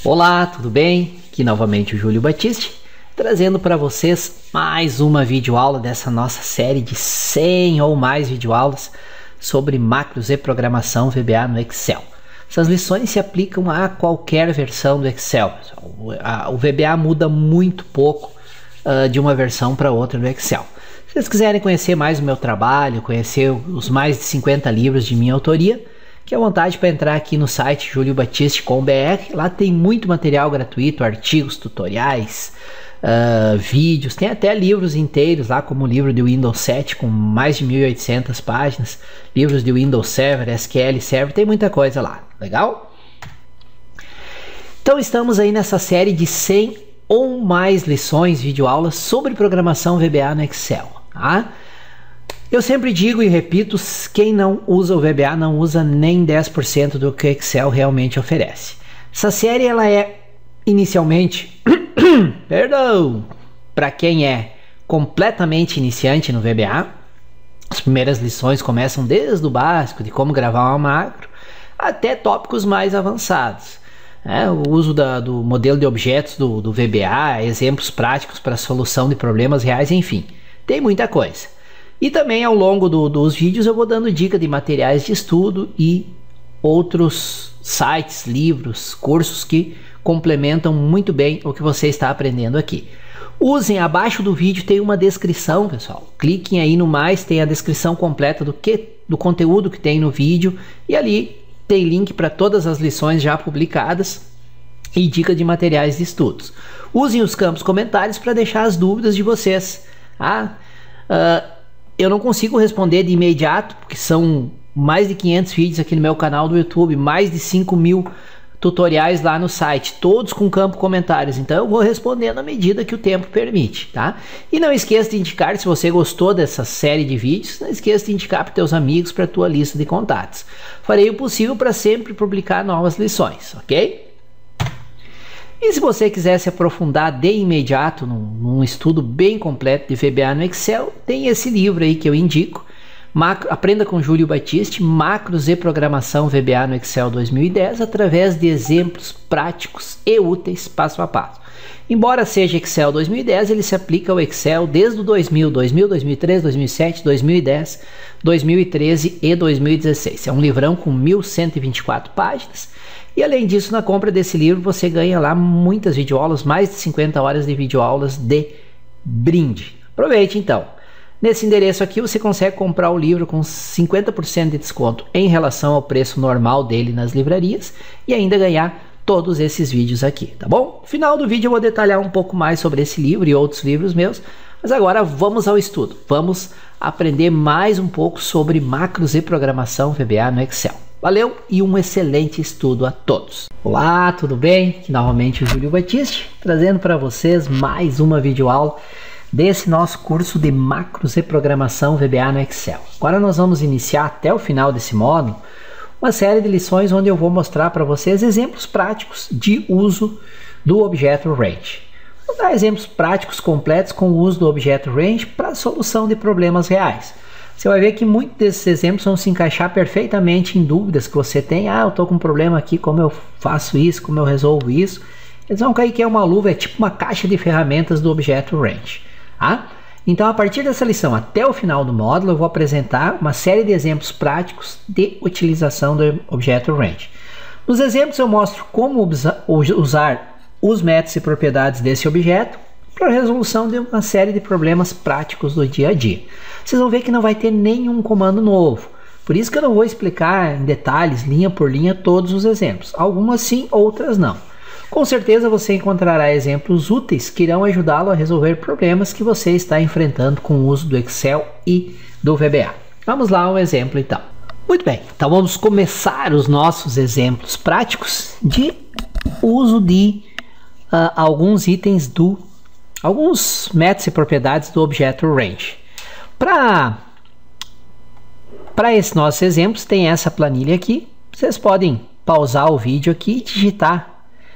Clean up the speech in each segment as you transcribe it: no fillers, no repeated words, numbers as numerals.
Olá, tudo bem? Aqui novamente o Júlio Batiste, trazendo para vocês mais uma videoaula dessa nossa série de 100 ou mais videoaulas sobre macros e programação VBA no Excel. Essas lições se aplicam a qualquer versão do Excel. O VBA muda muito pouco de uma versão para outra do Excel. Se vocês quiserem conhecer mais o meu trabalho, conhecer os mais de 50 livros de minha autoria, fique à vontade para entrar aqui no site juliobatiste.com.br. Lá tem muito material gratuito, artigos, tutoriais, vídeos, tem até livros inteiros lá, como o livro de Windows 7 com mais de 1.800 páginas, livros de Windows Server, SQL Server, tem muita coisa lá, legal? Então estamos aí nessa série de 100 ou mais lições, videoaulas sobre programação VBA no Excel, tá? Eu sempre digo e repito, quem não usa o VBA não usa nem 10% do que o Excel realmente oferece. Essa série ela é inicialmente, perdão, para quem é completamente iniciante no VBA. As primeiras lições começam desde o básico, de como gravar uma macro, até tópicos mais avançados. O uso do modelo de objetos do VBA, exemplos práticos para solução de problemas reais, enfim, tem muita coisa. E também ao longo dos vídeos eu vou dando dica de materiais de estudo e outros sites, livros, cursos que complementam muito bem o que você está aprendendo aqui. Usem, abaixo do vídeo tem uma descrição, pessoal. Cliquem aí no mais, tem a descrição completa do conteúdo que tem no vídeo. E ali tem link para todas as lições já publicadas e dica de materiais de estudos. Usem os campos comentários para deixar as dúvidas de vocês. Eu não consigo responder de imediato, porque são mais de 500 vídeos aqui no meu canal do YouTube, mais de 5.000 tutoriais lá no site, todos com campo comentários. Então eu vou respondendo à medida que o tempo permite, tá? E não esqueça de indicar, se você gostou dessa série de vídeos, não esqueça de indicar para teus amigos, para a tua lista de contatos. Farei o possível para sempre publicar novas lições, ok? E se você quiser se aprofundar de imediato num estudo bem completo de VBA no Excel, tem esse livro aí que eu indico, Aprenda com Júlio Batiste, Macros e Programação VBA no Excel 2010, através de exemplos práticos e úteis passo a passo. Embora seja Excel 2010, ele se aplica ao Excel desde o 2000, 2003, 2007, 2010, 2013 e 2016. É um livrão com 1.124 páginas. E além disso, na compra desse livro você ganha lá muitas videoaulas, mais de 50 horas de videoaulas de brinde. Aproveite então. Nesse endereço aqui você consegue comprar o livro com 50% de desconto em relação ao preço normal dele nas livrarias e ainda ganhar todos esses vídeos aqui, tá bom? No final do vídeo eu vou detalhar um pouco mais sobre esse livro e outros livros meus, mas agora vamos ao estudo. Vamos aprender mais um pouco sobre macros e programação VBA no Excel. Valeu e um excelente estudo a todos. Olá, tudo bem? Aqui novamente o Júlio Batiste, trazendo para vocês mais uma videoaula desse nosso curso de macros e programação VBA no Excel. Agora nós vamos iniciar até o final desse módulo uma série de lições onde eu vou mostrar para vocês exemplos práticos de uso do Objeto Range. Vou dar exemplos práticos completos com o uso do Objeto Range para a solução de problemas reais. Você vai ver que muitos desses exemplos vão se encaixar perfeitamente em dúvidas que você tem. Eu estou com um problema aqui, como eu faço isso, como eu resolvo isso. Eles vão cair que é uma luva, é tipo uma caixa de ferramentas do Objeto Range. Então, a partir dessa lição até o final do módulo, eu vou apresentar uma série de exemplos práticos de utilização do Objeto Range. Nos exemplos, eu mostro como usar os métodos e propriedades desse objeto para a resolução de uma série de problemas práticos do dia a dia. Vocês vão ver que não vai ter nenhum comando novo. Por isso que eu não vou explicar em detalhes, linha por linha, todos os exemplos. Algumas sim, outras não. Com certeza você encontrará exemplos úteis que irão ajudá-lo a resolver problemas que você está enfrentando com o uso do Excel e do VBA. Vamos lá um exemplo então. Muito bem, então vamos começar os nossos exemplos práticos de uso de alguns itens alguns métodos e propriedades do Objeto Range. Para esses nossos exemplos tem essa planilha aqui. Vocês podem pausar o vídeo aqui e digitar.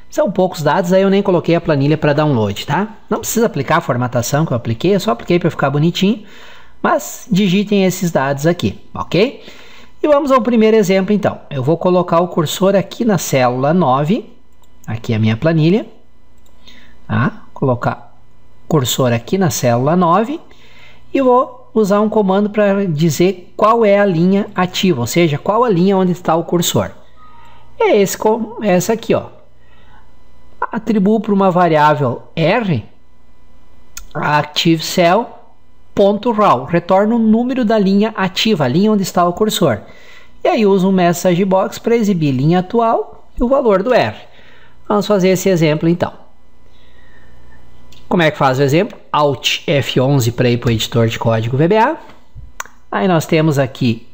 São poucos dados, aí eu nem coloquei a planilha para download, tá? Não precisa aplicar a formatação que eu apliquei, eu só apliquei para ficar bonitinho, mas digitem esses dados aqui, ok? E vamos ao primeiro exemplo então. Eu vou colocar o cursor aqui na célula 9, aqui a minha planilha, tá? Colocar cursor aqui na célula 9 e vou usar um comando para dizer qual é a linha ativa, ou seja, qual a linha onde está o cursor. É essa aqui, ó. Atribuo para uma variável R ActiveCell.raw, retorna o número da linha ativa, a linha onde está o cursor. E aí uso um message box para exibir linha atual e o valor do R. Vamos fazer esse exemplo então. Como é que faz o exemplo? Alt F11 para ir para o editor de código VBA. Aí nós temos aqui,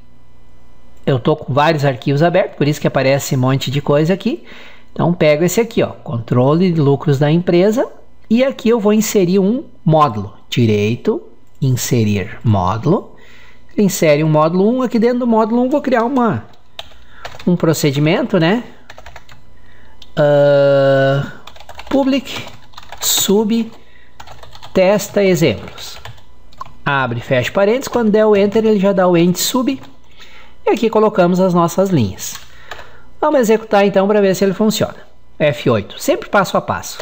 eu estou com vários arquivos abertos, por isso que aparece um monte de coisa aqui. Então pego esse aqui, ó, controle de lucros da empresa, e aqui eu vou inserir um módulo. Direito, inserir módulo. Insere um módulo 1, aqui dentro do módulo 1 vou criar um procedimento, né? Public sub testa exemplos. Abre e fecha parênteses, quando der o enter ele já dá o end sub. E aqui colocamos as nossas linhas. Vamos executar então para ver se ele funciona. F8, sempre passo a passo.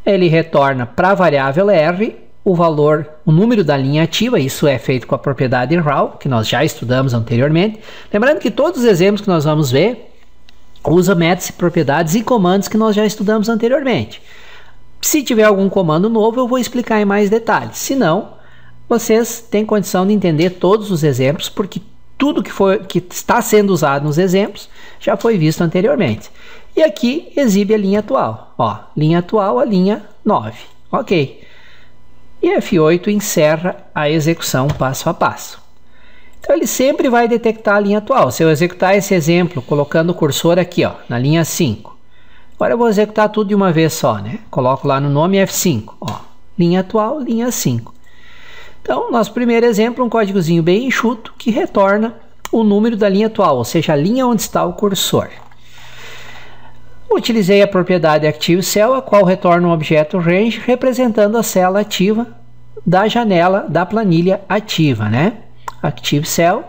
Ele retorna para a variável R o valor, o número da linha ativa. Isso é feito com a propriedade raw, que nós já estudamos anteriormente. Lembrando que todos os exemplos que nós vamos ver usa métodos, propriedades e comandos que nós já estudamos anteriormente. Se tiver algum comando novo, eu vou explicar em mais detalhes. Se não, vocês têm condição de entender todos os exemplos, porque tudo que está sendo usado nos exemplos já foi visto anteriormente. E aqui exibe a linha atual. Ó, linha atual, a linha 9. Ok. E F8 encerra a execução passo a passo. Então ele sempre vai detectar a linha atual. Se eu executar esse exemplo colocando o cursor aqui, ó, na linha 5. Agora eu vou executar tudo de uma vez só, né? Coloco lá no nome F5. Ó, linha atual, linha 5. Então, nosso primeiro exemplo, um códigozinho bem enxuto que retorna o número da linha atual, ou seja, a linha onde está o cursor. Utilizei a propriedade ActiveCell, a qual retorna um objeto range representando a célula ativa da janela da planilha ativa, né? ActiveCell,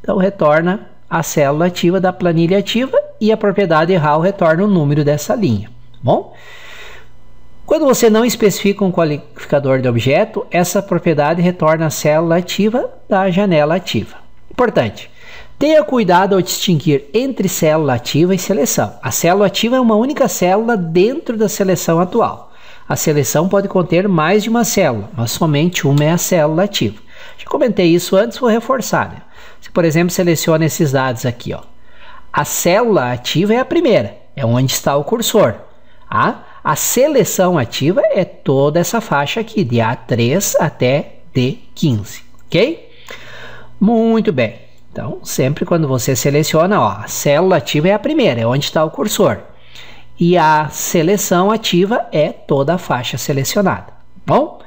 então retorna a célula ativa da planilha ativa e a propriedade raw retorna o número dessa linha, tá bom? Quando você não especifica um qualificador de objeto, essa propriedade retorna a célula ativa da janela ativa. Importante, tenha cuidado ao distinguir entre célula ativa e seleção. A célula ativa é uma única célula dentro da seleção atual. A seleção pode conter mais de uma célula, mas somente uma é a célula ativa. Já comentei isso antes, vou reforçar, né? Se, por exemplo, seleciona esses dados aqui, ó. A célula ativa é a primeira, é onde está o cursor. A seleção ativa é toda essa faixa aqui, de A3 até D15, ok? Muito bem. Então, sempre quando você seleciona, ó, a célula ativa é a primeira, é onde está o cursor. E a seleção ativa é toda a faixa selecionada. Bom?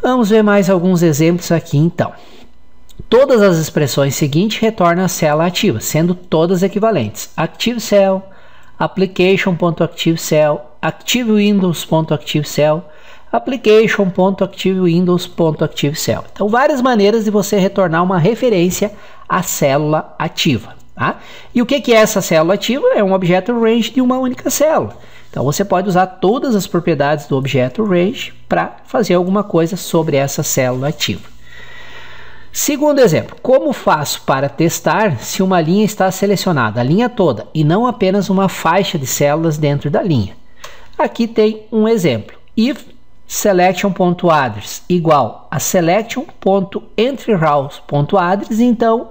Vamos ver mais alguns exemplos aqui, então. Todas as expressões seguintes retornam a célula ativa, sendo todas equivalentes. ActiveCell, application.activecell, activewindows.activecell, application.activewindows.activecell. Então, várias maneiras de você retornar uma referência à célula ativa. Tá? E o que é essa célula ativa? É um objeto range de uma única célula. Então, você pode usar todas as propriedades do objeto range para fazer alguma coisa sobre essa célula ativa. Segundo exemplo, como faço para testar se uma linha está selecionada, a linha toda, e não apenas uma faixa de células dentro da linha? Aqui tem um exemplo. If selection.address igual a selection.entryRows.address, então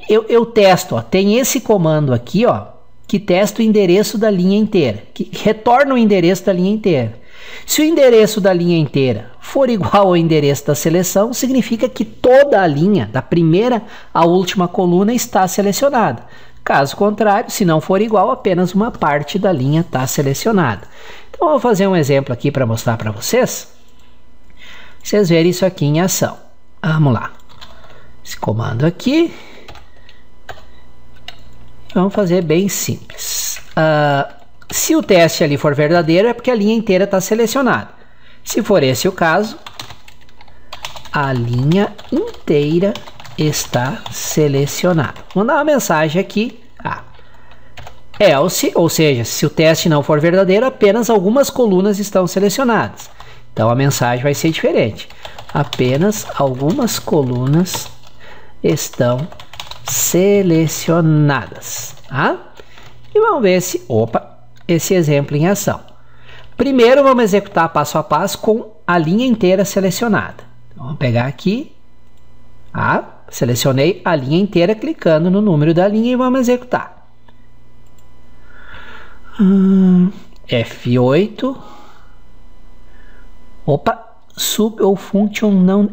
eu testo, ó, tem esse comando aqui, ó, que testa o endereço da linha inteira, que retorna o endereço da linha inteira. Se o endereço da linha inteira for igual ao endereço da seleção, significa que toda a linha, da primeira à última coluna, está selecionada. Caso contrário, se não for igual, apenas uma parte da linha está selecionada. Então, eu vou fazer um exemplo aqui para mostrar para vocês. Vocês verem isso aqui em ação. Vamos lá. Esse comando aqui. Vamos fazer bem simples. Se o teste ali for verdadeiro, é porque a linha inteira está selecionada. Se for esse o caso, a linha inteira está selecionada. Vou mandar uma mensagem aqui. else, ou seja, se o teste não for verdadeiro, apenas algumas colunas estão selecionadas. Então a mensagem vai ser diferente. Apenas algumas colunas estão selecionadas. Tá? E vamos ver esse exemplo em ação. Primeiro vamos executar passo a passo com a linha inteira selecionada. Então, vamos pegar aqui. Selecionei a linha inteira clicando no número da linha e vamos executar. F8. Sub ou function não.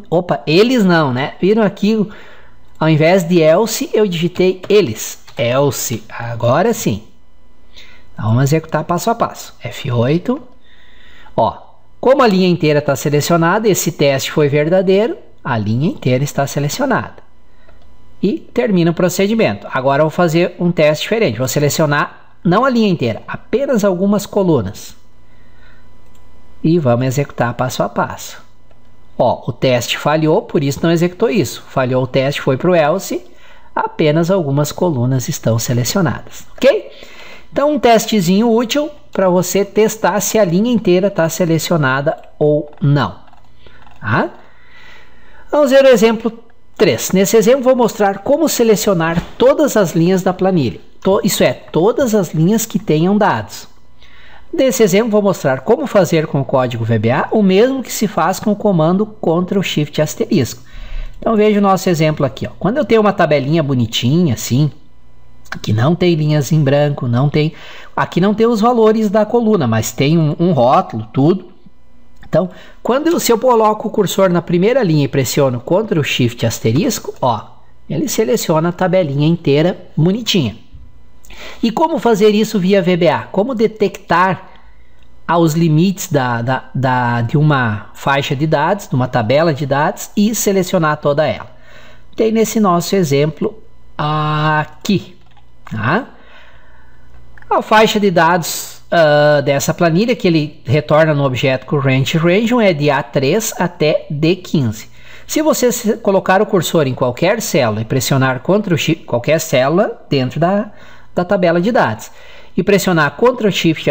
Eles não, né? Viram aqui, ao invés de else, eu digitei eles. Else. Agora sim. Então, vamos executar passo a passo. F8. Como a linha inteira está selecionada, esse teste foi verdadeiro, a linha inteira está selecionada. E termina o procedimento. Agora eu vou fazer um teste diferente. Vou selecionar não a linha inteira, apenas algumas colunas. E vamos executar passo a passo. O teste falhou, por isso não executou isso. Falhou o teste, foi para o else. Apenas algumas colunas estão selecionadas. Ok? Então, um testezinho útil para você testar se a linha inteira está selecionada ou não. Vamos ver o exemplo 3. Nesse exemplo, vou mostrar como selecionar todas as linhas da planilha. Isso é, todas as linhas que tenham dados. Nesse exemplo, vou mostrar como fazer com o código VBA o mesmo que se faz com o comando Ctrl+Shift***. Então, veja o nosso exemplo aqui. Quando eu tenho uma tabelinha bonitinha, assim, que não tem linhas em branco, aqui não tem os valores da coluna, mas tem um rótulo, tudo. Então, se eu coloco o cursor na primeira linha e pressiono Ctrl+Shift***, ele seleciona a tabelinha inteira bonitinha. E como fazer isso via VBA? Como detectar os limites de uma faixa de dados, de uma tabela de dados e selecionar toda ela? Tem nesse nosso exemplo aqui. A faixa de dados dessa planilha que ele retorna no objeto Current Region é de A3 até D15. Se você colocar o cursor em qualquer célula e pressionar Ctrl+Shift, qualquer célula dentro da tabela de dados, e pressionar Ctrl+Shift***,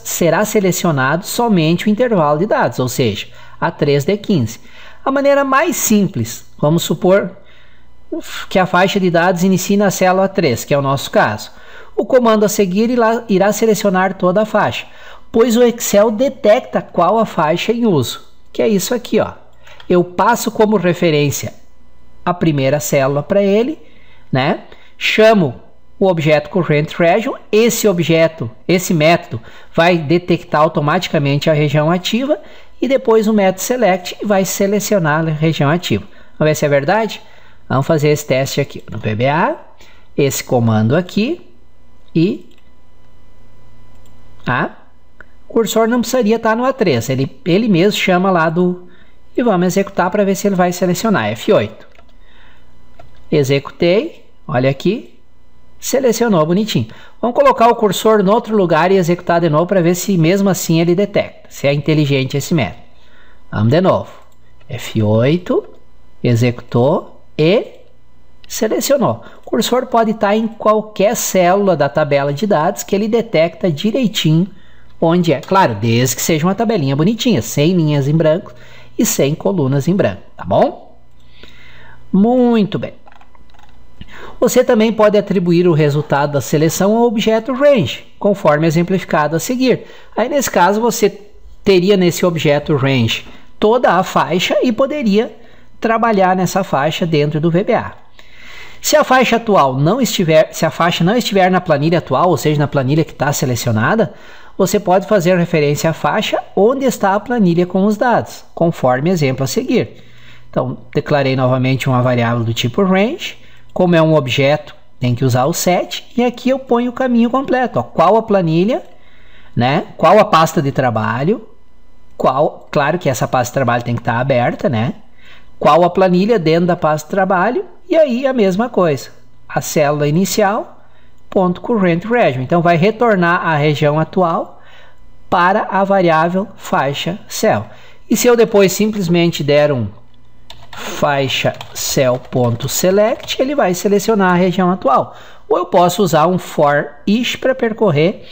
será selecionado somente o intervalo de dados, ou seja, A3, D15. A maneira mais simples, vamos supor que a faixa de dados inicie na célula 3, que é o nosso caso. O comando a seguir irá selecionar toda a faixa, pois o Excel detecta qual a faixa em uso, que é isso aqui. Eu passo como referência a primeira célula para ele, né? Chamo o objeto Current Region, esse método vai detectar automaticamente a região ativa e depois o método Select vai selecionar a região ativa. Vamos ver se é verdade? Vamos fazer esse teste aqui no VBA, esse comando aqui e o cursor não precisaria estar no A3, ele mesmo chama lá e vamos executar para ver se ele vai selecionar. F8. Executei, olha aqui, selecionou bonitinho. Vamos colocar o cursor em outro lugar e executar de novo para ver se mesmo assim ele detecta, se é inteligente esse método. Vamos de novo. F8, executou e selecionou. O cursor pode estar em qualquer célula da tabela de dados que ele detecta direitinho onde é. Claro, desde que seja uma tabelinha bonitinha, sem linhas em branco e sem colunas em branco, tá bom? Muito bem. Você também pode atribuir o resultado da seleção ao objeto range, conforme exemplificado a seguir. Aí, nesse caso, você teria nesse objeto range toda a faixa e poderia trabalhar nessa faixa dentro do VBA. Se a faixa não estiver na planilha atual, ou seja, na planilha que está selecionada, você pode fazer referência à faixa onde está a planilha com os dados, conforme exemplo a seguir. Então, declarei novamente uma variável do tipo range. Como é um objeto, tem que usar o set. E aqui eu ponho o caminho completo. Qual a planilha, né? Qual a pasta de trabalho. Claro que essa pasta de trabalho tem que estar aberta, né? Qual a planilha dentro da pasta de trabalho. E aí a mesma coisa. A célula inicial, ponto current region. Então vai retornar a região atual para a variável faixa cell. E se eu depois simplesmente der um faixa cell.select, ele vai selecionar a região atual. ou eu posso usar um for each para percorrer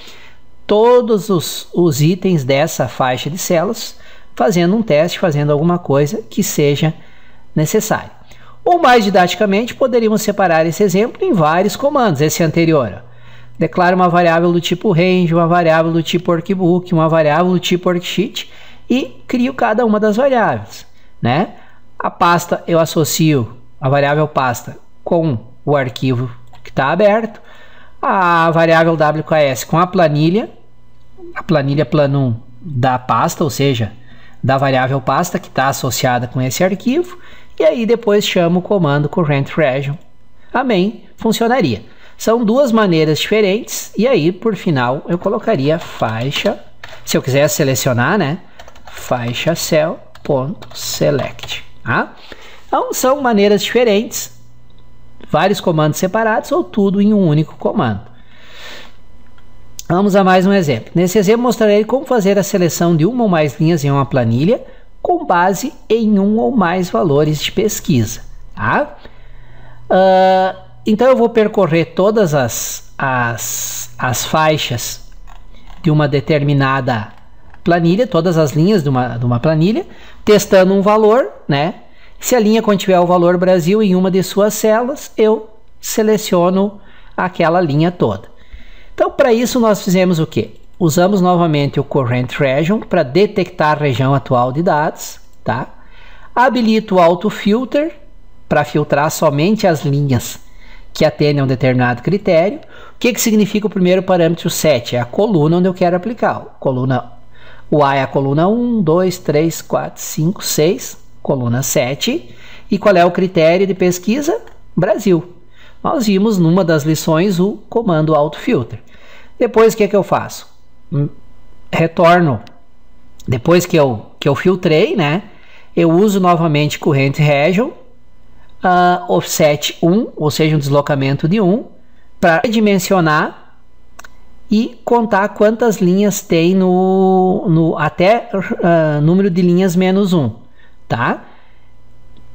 todos os itens dessa faixa de células, fazendo um teste, fazendo alguma coisa que seja necessário. Ou mais didaticamente, poderíamos separar esse exemplo em vários comandos, esse anterior. Declaro uma variável do tipo range, uma variável do tipo workbook, uma variável do tipo worksheet e crio cada uma das variáveis, né? A pasta eu associo a variável pasta com o arquivo que está aberto, a variável WKS com a planilha plan1 da pasta, ou seja, da variável pasta que está associada com esse arquivo, e aí depois chamo o comando current region. Amém, funcionaria. São duas maneiras diferentes, e aí por final eu colocaria faixa, se eu quisesse selecionar, né? Faixa cell.select. Tá? Então são maneiras diferentes, vários comandos separados ou tudo em um único comando. Vamos a mais um exemplo. Nesse exemplo mostrarei como fazer a seleção de uma ou mais linhas em uma planilha com base em um ou mais valores de pesquisa. Tá? Então eu vou percorrer todas as faixas de uma determinada planilha, todas as linhas de uma planilha, testando um valor, né? Se a linha contiver o valor Brasil em uma de suas células, eu seleciono aquela linha toda. Então, para isso nós fizemos o quê? Usamos novamente o current region para detectar a região atual de dados, tá? Habilito o auto filter para filtrar somente as linhas que atendem a um determinado critério. O que significa o primeiro parâmetro set? É a coluna onde eu quero aplicar. O A é a coluna 1, 2, 3, 4, 5, 6, coluna 7. E qual é o critério de pesquisa? Brasil. Nós vimos numa das lições o comando autofilter. Depois o que eu faço? Retorno, depois que eu filtrei, né? Eu uso novamente current region, offset 1, ou seja, um deslocamento de 1, para dimensionar e contar quantas linhas tem até número de linhas menos 1, tá?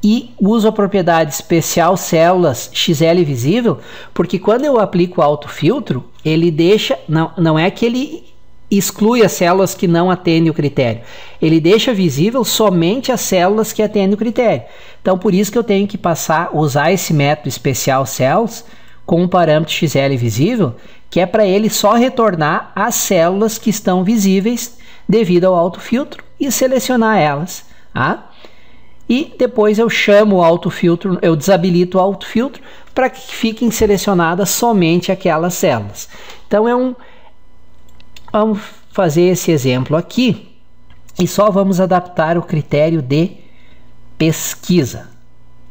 E uso a propriedade especial células XL visível, porque quando eu aplico o autofiltro, ele deixa, não é que ele exclui as células que não atendem o critério, ele deixa visível somente as células que atendem o critério. Então por isso que eu tenho que usar esse método especial cells com um parâmetro XL visível, que é para ele só retornar as células que estão visíveis devido ao autofiltro e selecionar elas, tá? E depois eu chamo o autofiltro, eu desabilito o autofiltro para que fiquem selecionadas somente aquelas células. Então vamos fazer esse exemplo aqui e só vamos adaptar o critério de pesquisa.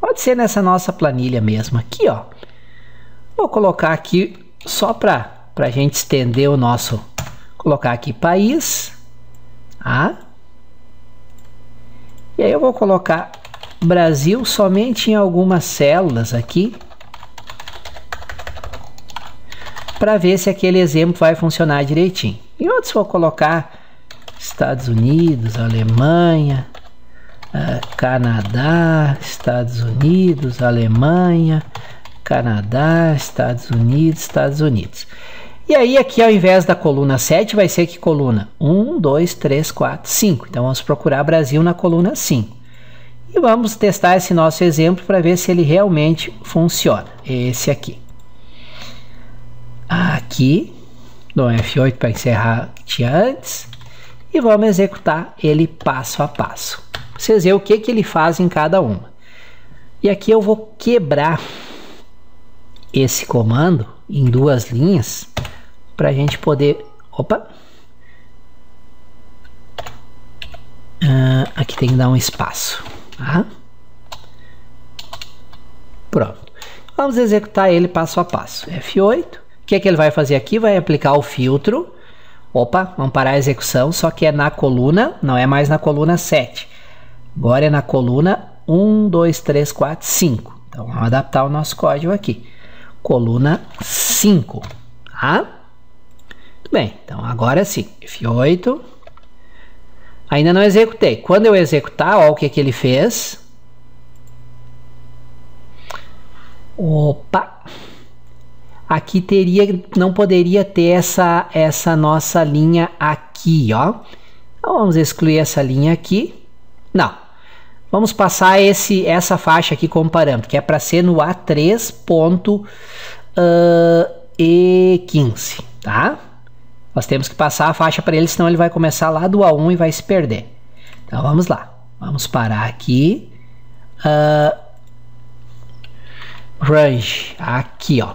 Pode ser nessa nossa planilha mesmo aqui, ó. Vou colocar aqui só para a gente estender o nosso, colocar aqui país, tá? E aí eu vou colocar Brasil somente em algumas células aqui, para ver se aquele exemplo vai funcionar direitinho. Em outros vou colocar Estados Unidos, Alemanha, Canadá, Estados Unidos, Alemanha, Canadá, Estados Unidos, Estados Unidos. E aí aqui ao invés da coluna 7 vai ser que coluna? 1, 2, 3, 4, 5. Então vamos procurar Brasil na coluna 5. E vamos testar esse nosso exemplo para ver se ele realmente funciona. Esse aqui. Aqui, dou F8 para encerrar que tinha antes. E vamos executar ele passo a passo. Vocês veem o que ele faz em cada uma. E aqui eu vou quebrar esse comando em duas linhas para a gente poder... Opa! Aqui tem que dar um espaço. Tá? Pronto. Vamos executar ele passo a passo. F8. O que ele vai fazer aqui? Vai aplicar o filtro. Opa, vamos parar a execução, só que é na coluna, não é mais na coluna 7. Agora é na coluna 1, 2, 3, 4, 5. Então vamos adaptar o nosso código aqui. Coluna 5. Tá? Muito bem, então agora sim. F8. Ainda não executei. Quando eu executar, olha o que ele fez. Opa! aqui não poderia ter essa nossa linha aqui, ó. Então vamos excluir essa linha aqui. Não. Vamos passar essa faixa aqui como parâmetro, que é para ser no A3.E15, tá? Nós temos que passar a faixa para ele, senão ele vai começar lá do A1 e vai se perder. Então vamos lá. Vamos parar aqui. Range, aqui, ó.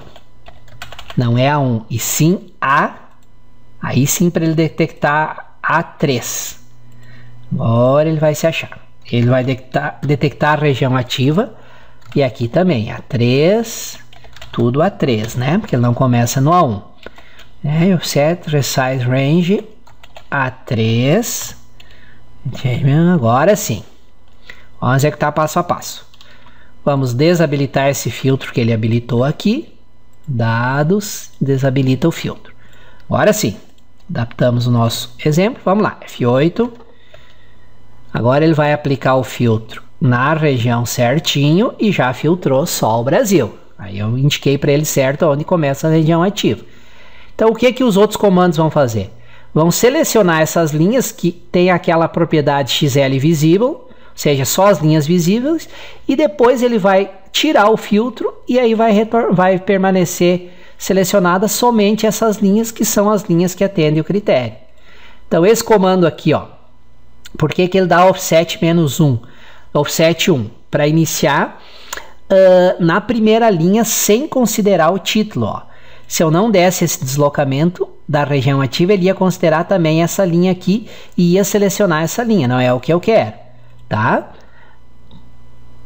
Não é A1, e sim A. Aí sim para ele detectar A3. Agora ele vai se achar. Ele vai detectar a região ativa. E aqui também, A3, tudo A3, né? Porque ele não começa no A1. Set Resize Range A3. Agora sim. Vamos executar passo a passo. Vamos desabilitar esse filtro que ele habilitou aqui. Dados, desabilita o filtro. Agora sim. Adaptamos o nosso exemplo. Vamos lá, F8. Agora ele vai aplicar o filtro na região certinho e já filtrou só o Brasil. Aí eu indiquei para ele certo onde começa a região ativa. Então o que os outros comandos vão fazer? Vão selecionar essas linhas que tem aquela propriedade XL Visible, ou seja, só as linhas visíveis, e depois ele vai tirar o filtro e aí vai permanecer selecionadas somente essas linhas que são as linhas que atendem o critério. Então esse comando aqui, ó, por que ele dá offset -1? Offset 1, para iniciar na primeira linha sem considerar o título, ó. Se eu não desse esse deslocamento da região ativa, ele ia considerar também essa linha aqui e ia selecionar essa linha, não é o que eu quero, tá?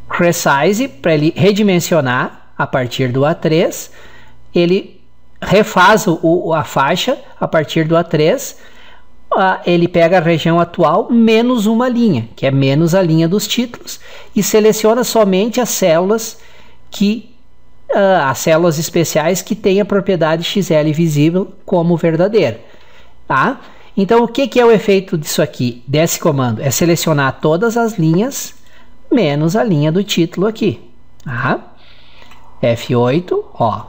Resize, para ele redimensionar a partir do A3, ele refaz a faixa a partir do A3, ele pega a região atual menos uma linha, que é menos a linha dos títulos, e seleciona somente as células as células especiais que têm a propriedade XL visível como verdadeira, tá? Então o que é o efeito disso aqui, desse comando? É selecionar todas as linhas menos a linha do título aqui, tá? F8, ó,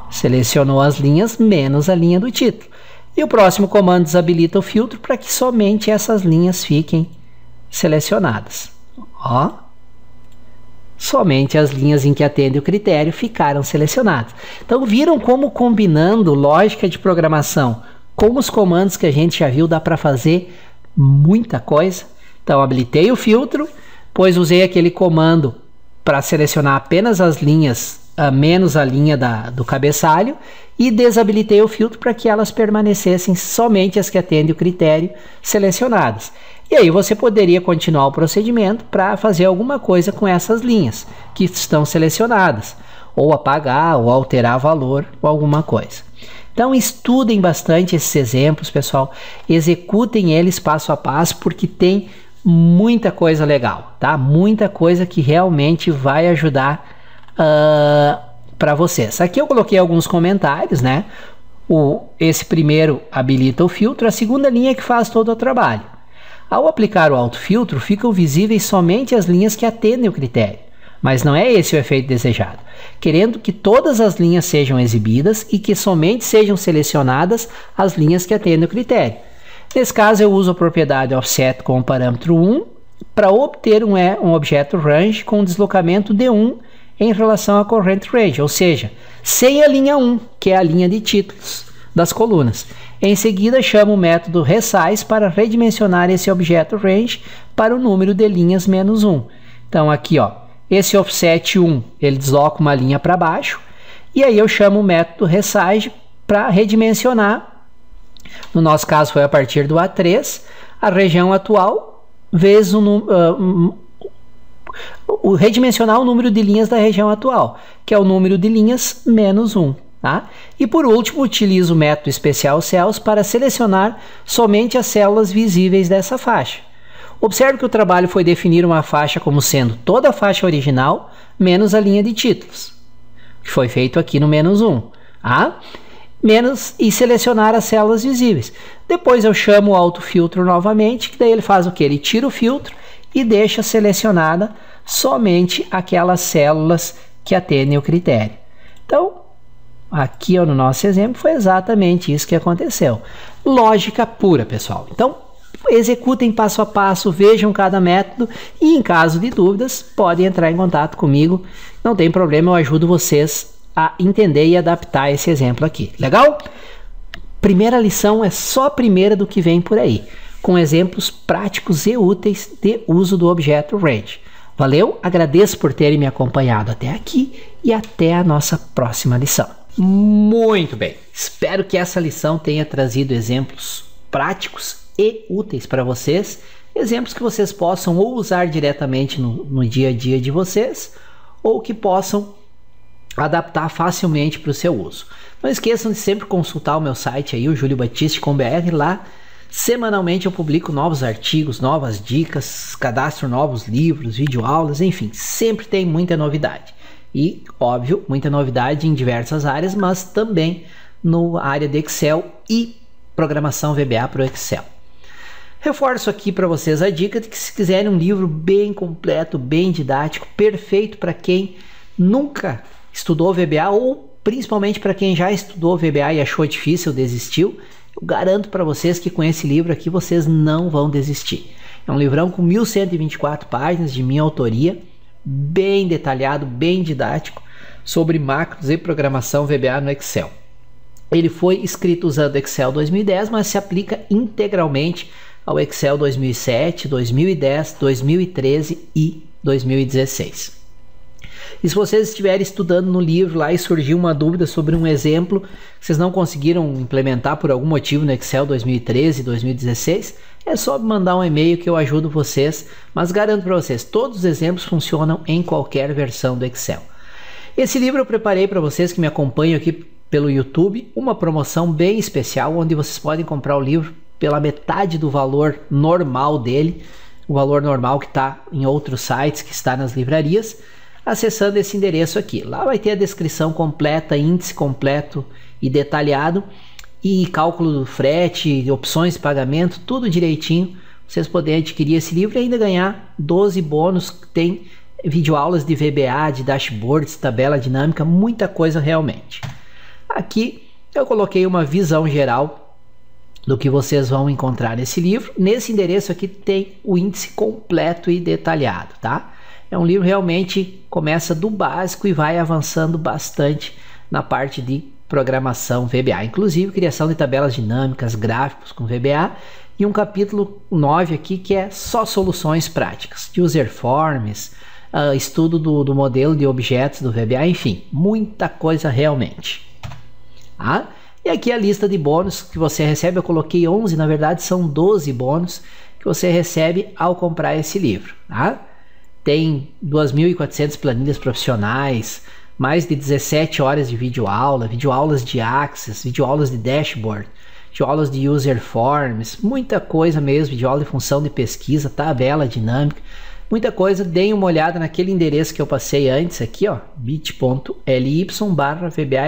selecionou as linhas menos a linha do título. E o próximo comando desabilita o filtro para que somente essas linhas fiquem selecionadas, ó. Somente as linhas em que atende o critério ficaram selecionadas. Então viram como combinando lógica de programação com os comandos que a gente já viu, dá para fazer muita coisa. Então habilitei o filtro, depois usei aquele comando para selecionar apenas as linhas menos a linha do cabeçalho e desabilitei o filtro para que elas permanecessem somente as que atendem o critério selecionadas. E aí você poderia continuar o procedimento para fazer alguma coisa com essas linhas que estão selecionadas, ou apagar, ou alterar valor, ou alguma coisa. Então estudem bastante esses exemplos, pessoal, executem eles passo a passo, porque tem muita coisa legal, tá? Muita coisa que realmente vai ajudar para vocês. Aqui eu coloquei alguns comentários, né? Esse primeiro habilita o filtro, a segunda linha é que faz todo o trabalho. Ao aplicar o autofiltro, ficam visíveis somente as linhas que atendem o critério, mas não é esse o efeito desejado, querendo que todas as linhas sejam exibidas e que somente sejam selecionadas as linhas que atendem o critério. Nesse caso, eu uso a propriedade offset com o parâmetro 1 para obter um objeto range com deslocamento de 1 em relação à corrente range, ou seja, sem a linha 1, que é a linha de títulos das colunas. Em seguida, chamo o método resize para redimensionar esse objeto range para o número de linhas menos 1. Então aqui, ó, esse offset 1, ele desloca uma linha para baixo, e aí eu chamo o método resize para redimensionar, no nosso caso foi a partir do A3, a região atual vezes redimensionar o número de linhas da região atual, que é o número de linhas menos 1. Tá? E por último, utilizo o método especial cells para selecionar somente as células visíveis dessa faixa. Observe que o trabalho foi definir uma faixa como sendo toda a faixa original menos a linha de títulos, que foi feito aqui no menos 1. Tá? E selecionar as células visíveis. Depois eu chamo o autofiltro novamente, que daí ele faz o que? Ele tira o filtro e deixa selecionada somente aquelas células que atendem o critério. Então, aqui ó, no nosso exemplo foi exatamente isso que aconteceu. Lógica pura, pessoal. Então, executem passo a passo, vejam cada método e em caso de dúvidas, podem entrar em contato comigo. Não tem problema, eu ajudo vocês a entender e adaptar esse exemplo aqui. Legal? Primeira lição é só a primeira do que vem por aí, com exemplos práticos e úteis de uso do objeto range. Valeu? Agradeço por terem me acompanhado até aqui e até a nossa próxima lição. Muito bem, espero que essa lição tenha trazido exemplos práticos e úteis para vocês, exemplos que vocês possam ou usar diretamente no dia a dia de vocês, ou que possam adaptar facilmente para o seu uso. Não esqueçam de sempre consultar o meu site aí, o juliobatiste.com.br. Lá semanalmente eu publico novos artigos, novas dicas, cadastro novos livros, videoaulas, enfim, sempre tem muita novidade. E, óbvio, muita novidade em diversas áreas, mas também na área de Excel e programação VBA para o Excel. Reforço aqui para vocês a dica de que se quiserem um livro bem completo, bem didático, perfeito para quem nunca estudou VBA ou principalmente para quem já estudou VBA e achou difícil, desistiu, eu garanto para vocês que com esse livro aqui vocês não vão desistir. É um livrão com 1124 páginas de minha autoria, bem detalhado, bem didático, sobre macros e programação VBA no Excel. Ele foi escrito usando Excel 2010, mas se aplica integralmente ao Excel 2007, 2010, 2013 e 2016. E se vocês estiverem estudando no livro lá e surgiu uma dúvida sobre um exemplo que vocês não conseguiram implementar por algum motivo no Excel 2013 e 2016, é só mandar um e-mail que eu ajudo vocês, mas garanto para vocês, todos os exemplos funcionam em qualquer versão do Excel. Esse livro eu preparei para vocês que me acompanham aqui pelo YouTube, uma promoção bem especial, onde vocês podem comprar o livro pela metade do valor normal dele, o valor normal que está em outros sites, que está nas livrarias, acessando esse endereço aqui. Lá vai ter a descrição completa, índice completo e detalhado, e cálculo do frete, opções de pagamento, tudo direitinho. Vocês podem adquirir esse livro e ainda ganhar 12 bônus, que tem videoaulas de VBA, de dashboards, tabela dinâmica, muita coisa realmente. Aqui eu coloquei uma visão geral do que vocês vão encontrar nesse livro. Nesse endereço aqui tem o índice completo e detalhado, tá? É um livro realmente começa do básico e vai avançando bastante na parte de programação VBA, inclusive criação de tabelas dinâmicas, gráficos com VBA, e um capítulo 9 aqui que é só soluções práticas, de user forms, estudo do modelo de objetos do VBA, enfim, muita coisa realmente. Ah, e aqui a lista de bônus que você recebe, eu coloquei 11, na verdade são 12 bônus que você recebe ao comprar esse livro. Tá? Tem 2.400 planilhas profissionais, mais de 17 horas de videoaula, videoaulas de Access, videoaulas de Dashboard, videoaulas de User Forms, muita coisa mesmo, videoaula de função de pesquisa, tabela dinâmica, muita coisa. Deem uma olhada naquele endereço que eu passei antes aqui, ó, bit.ly/VBA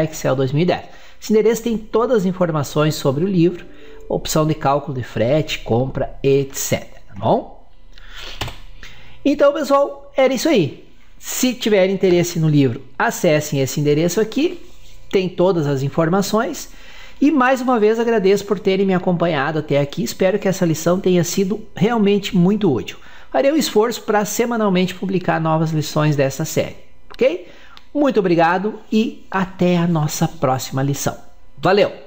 Excel 2010. Esse endereço tem todas as informações sobre o livro, opção de cálculo de frete, compra, etc. Tá bom? Então, pessoal, era isso aí. Se tiverem interesse no livro, acessem esse endereço aqui, tem todas as informações. E mais uma vez agradeço por terem me acompanhado até aqui. Espero que essa lição tenha sido realmente muito útil. Farei o esforço para semanalmente publicar novas lições dessa série, ok? Muito obrigado e até a nossa próxima lição. Valeu!